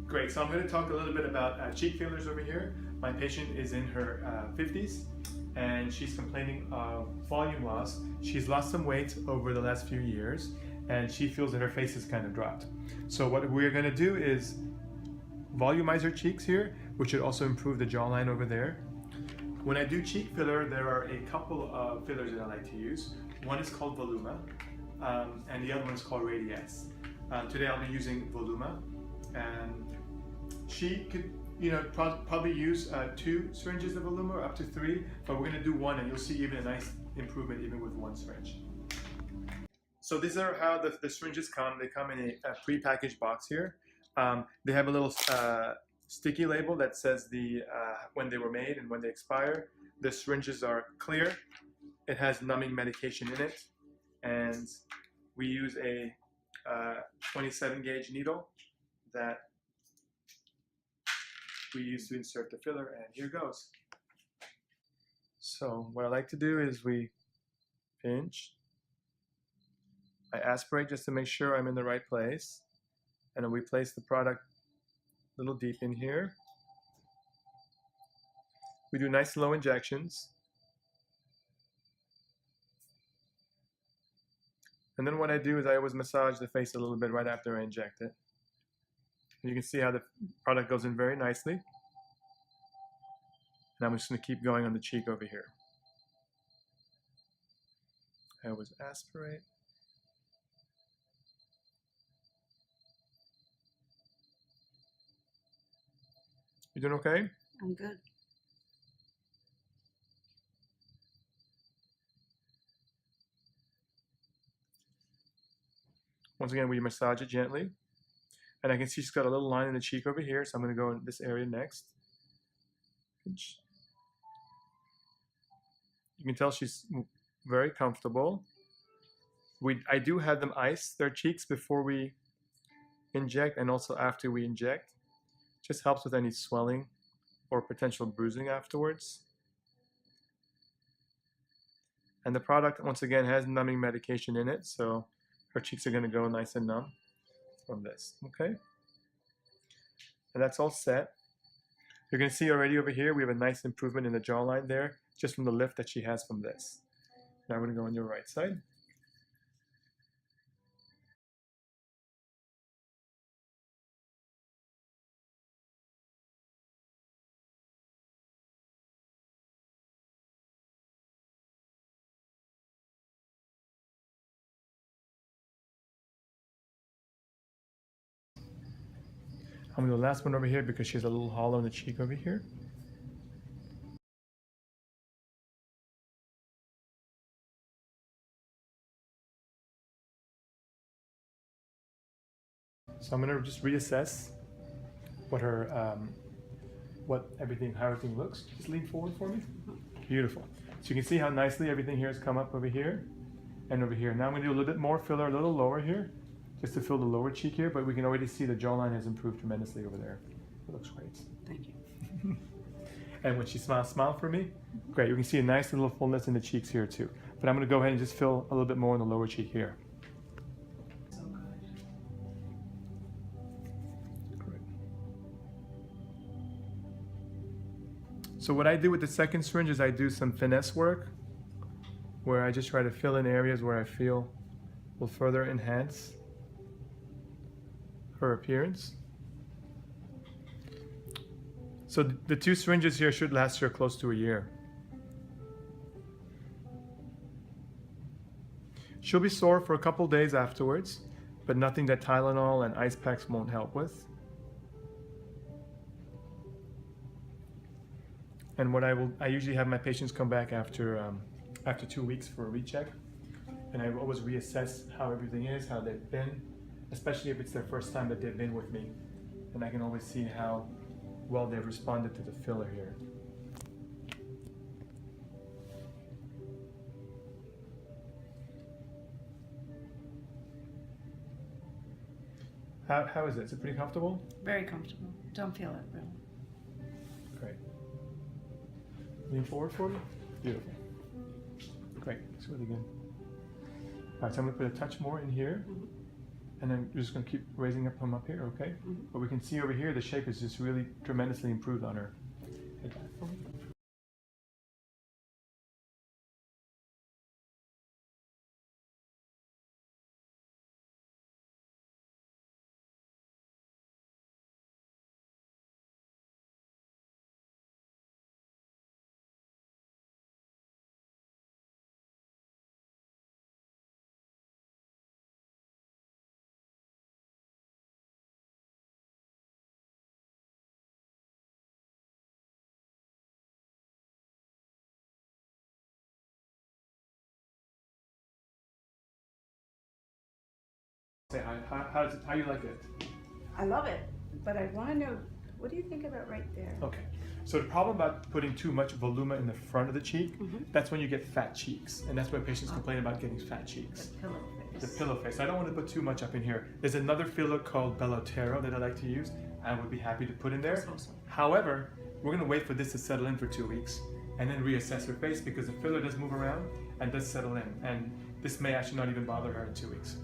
Great, so I'm going to talk a little bit about cheek fillers over here. My patient is in her 50s and she's complaining of volume loss. She's lost some weight over the last few years and she feels that her face is kind of dropped. So what we're going to do is volumize her cheeks here, which should also improve the jawline over there. When I do cheek filler, there are a couple of fillers that I like to use. One is called Voluma and the other one is called Radiesse. Today I'll be using Voluma, and she could, probably use 2 syringes of Voluma, or up to 3, but we're going to do 1, and you'll see even a nice improvement even with 1 syringe. So these are how the syringes come. They come in a pre-packaged box here. They have a little sticky label that says when they were made and when they expire. The syringes are clear. It has numbing medication in it, and we use a 27 gauge needle that we use to insert the filler, and here goes. So what I like to do is we pinch, I aspirate just to make sure I'm in the right place, and then we place the product a little deep in here. We do nice slow injections. And then what I do is I always massage the face a little bit right after I inject it. And you can see how the product goes in very nicely. And I'm just going to keep going on the cheek over here. I always aspirate. You doing okay? I'm good. Once again, we massage it gently. And I can see she's got a little line in the cheek over here, so I'm going to go in this area next. Pinch. You can tell she's very comfortable. I do have them ice their cheeks before we inject and also after we inject. Just helps with any swelling or potential bruising afterwards. And the product, once again, has numbing medication in it, so her cheeks are going to go nice and numb from this, okay? And that's all set. You're going to see already over here, we have a nice improvement in the jawline there, just from the lift that she has from this. Now we're going to go on your right side. I'm going to do the last one over here because she has a little hollow in the cheek over here. So I'm going to just reassess how everything looks. Just lean forward for me. Beautiful. So you can see how nicely everything here has come up over here and over here. Now I'm going to do a little bit more filler, a little lower here, just to fill the lower cheek here, but we can already see the jawline has improved tremendously over there. It looks great. Thank you. And when she smiles, smile for me. Great, you can see a nice little fullness in the cheeks here too. But I'm going to go ahead and just fill a little bit more in the lower cheek here. So good. Great. So what I do with the second syringe is I do some finesse work, where I just try to fill in areas where I feel will further enhance her appearance. So the 2 syringes here should last her close to a year. She'll be sore for a couple days afterwards, but nothing that Tylenol and ice packs won't help with. And I usually have my patients come back after 2 weeks for a recheck, and I always reassess how everything is, how they've been, especially if it's their first time that they've been with me, and I can always see how well they've responded to the filler here. How is it? Is it pretty comfortable? Very comfortable. Don't feel it really. Great. Lean forward for me. Beautiful. Great. It's really good. All right, so I'm going to put a touch more in here. And then you're just gonna keep raising up from up here, okay? But we can see over here the shape is just really tremendously improved on her. Head back for me. Say hi. How you like it? I love it, but I want to know, what do you think about right there? Okay. So the problem about putting too much voluma in the front of the cheek, that's when you get fat cheeks, and that's when patients complain about getting fat cheeks. The pillow face. The pillow face. I don't want to put too much up in here. There's another filler called Blvd that I like to use. I would be happy to put in there. Awesome. However, we're going to wait for this to settle in for 2 weeks and then reassess her face because the filler does move around and does settle in. And this may actually not even bother her in 2 weeks.